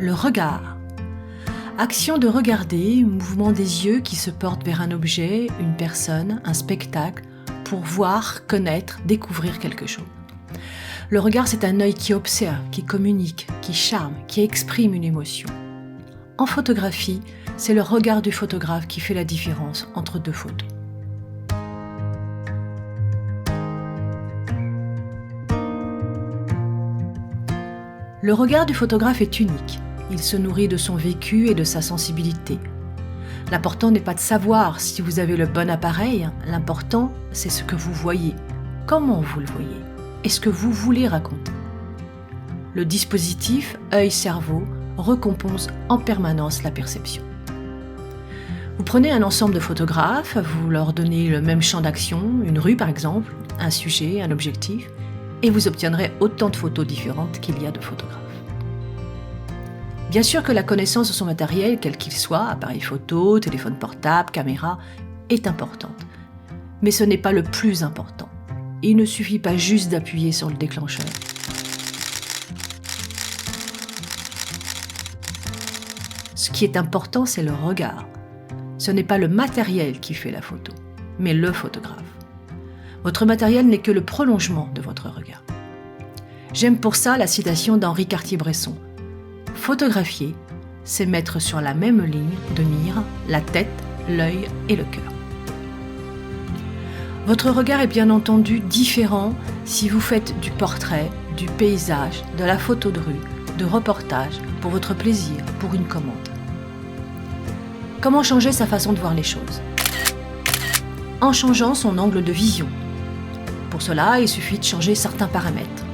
le regard. Action de regarder, mouvement des yeux qui se portent vers un objet, une personne, un spectacle, pour voir, connaître, découvrir quelque chose. Le regard, c'est un œil qui observe, qui communique, qui charme, qui exprime une émotion. En photographie, c'est le regard du photographe qui fait la différence entre deux photos. Le regard du photographe est unique. Il se nourrit de son vécu et de sa sensibilité. L'important n'est pas de savoir si vous avez le bon appareil, l'important, c'est ce que vous voyez, comment vous le voyez, et ce que vous voulez raconter. Le dispositif œil-cerveau recompose en permanence la perception. Vous prenez un ensemble de photographes, vous leur donnez le même champ d'action, une rue par exemple, un sujet, un objectif, et vous obtiendrez autant de photos différentes qu'il y a de photographes. Bien sûr que la connaissance de son matériel, quel qu'il soit, appareil photo, téléphone portable, caméra, est importante. Mais ce n'est pas le plus important. Il ne suffit pas juste d'appuyer sur le déclencheur. Ce qui est important, c'est le regard. Ce n'est pas le matériel qui fait la photo, mais le photographe. Votre matériel n'est que le prolongement de votre regard. J'aime pour ça la citation d'Henri Cartier-Bresson. Photographier, c'est mettre sur la même ligne de mire la tête, l'œil et le cœur. Votre regard est bien entendu différent si vous faites du portrait, du paysage, de la photo de rue, de reportage, pour votre plaisir, pour une commande. Comment changer sa façon de voir les choses ? En changeant son angle de vision. Pour cela, il suffit de changer certains paramètres.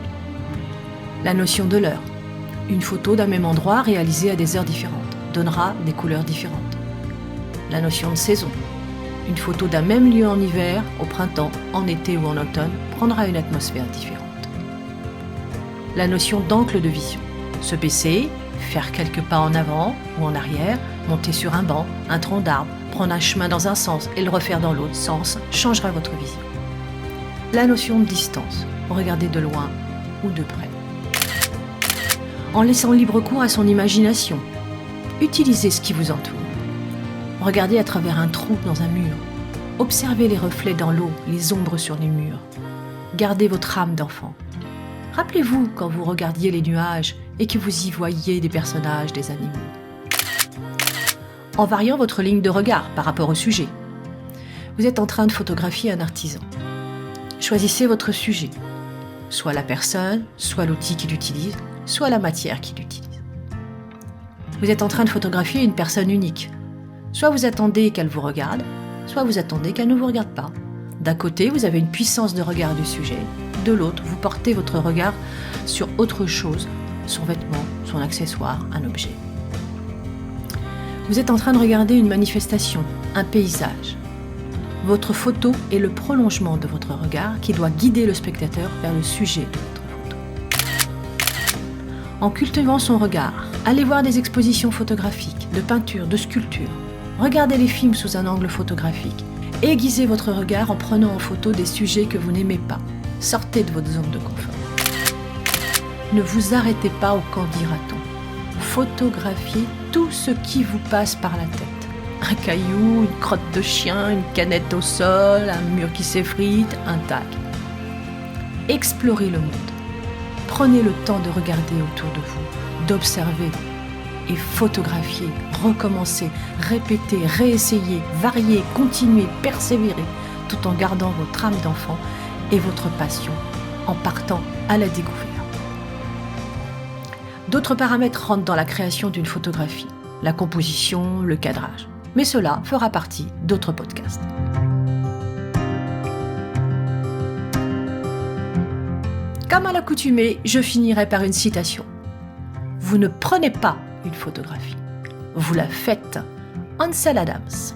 La notion de l'heure. Une photo d'un même endroit réalisée à des heures différentes donnera des couleurs différentes. La notion de saison. Une photo d'un même lieu en hiver, au printemps, en été ou en automne prendra une atmosphère différente. La notion d'angle de vision. Se baisser, faire quelques pas en avant ou en arrière, monter sur un banc, un tronc d'arbre, prendre un chemin dans un sens et le refaire dans l'autre sens changera votre vision. La notion de distance. Regarder de loin ou de près. En laissant libre cours à son imagination. Utilisez ce qui vous entoure. Regardez à travers un trou dans un mur. Observez les reflets dans l'eau, les ombres sur les murs. Gardez votre âme d'enfant. Rappelez-vous quand vous regardiez les nuages et que vous y voyiez des personnages, des animaux. En variant votre ligne de regard par rapport au sujet. Vous êtes en train de photographier un artisan. Choisissez votre sujet. Soit la personne, soit l'outil qu'il utilise, soit la matière qu'il utilise. Vous êtes en train de photographier une personne unique. Soit vous attendez qu'elle vous regarde, soit vous attendez qu'elle ne vous regarde pas. D'un côté, vous avez une puissance de regard du sujet. De l'autre, vous portez votre regard sur autre chose, son vêtement, son accessoire, un objet. Vous êtes en train de regarder une manifestation, un paysage. Votre photo est le prolongement de votre regard qui doit guider le spectateur vers le sujet de votre photo. En cultivant son regard, allez voir des expositions photographiques, de peinture, de sculpture. Regardez les films sous un angle photographique. Aiguisez votre regard en prenant en photo des sujets que vous n'aimez pas. Sortez de votre zone de confort. Ne vous arrêtez pas au qu'en dira-t-on. Photographiez tout ce qui vous passe par la tête. Un caillou, une crotte de chien, une canette au sol, un mur qui s'effrite, un tag. Explorez le monde. Prenez le temps de regarder autour de vous, d'observer et photographier, recommencer, répéter, réessayer, varier, continuer, persévérer, tout en gardant votre âme d'enfant et votre passion, en partant à la découverte. D'autres paramètres rentrent dans la création d'une photographie, la composition, le cadrage. Mais cela fera partie d'autres podcasts. Comme à l'accoutumée, je finirai par une citation. Vous ne prenez pas une photographie, vous la faites. Ansel Adams.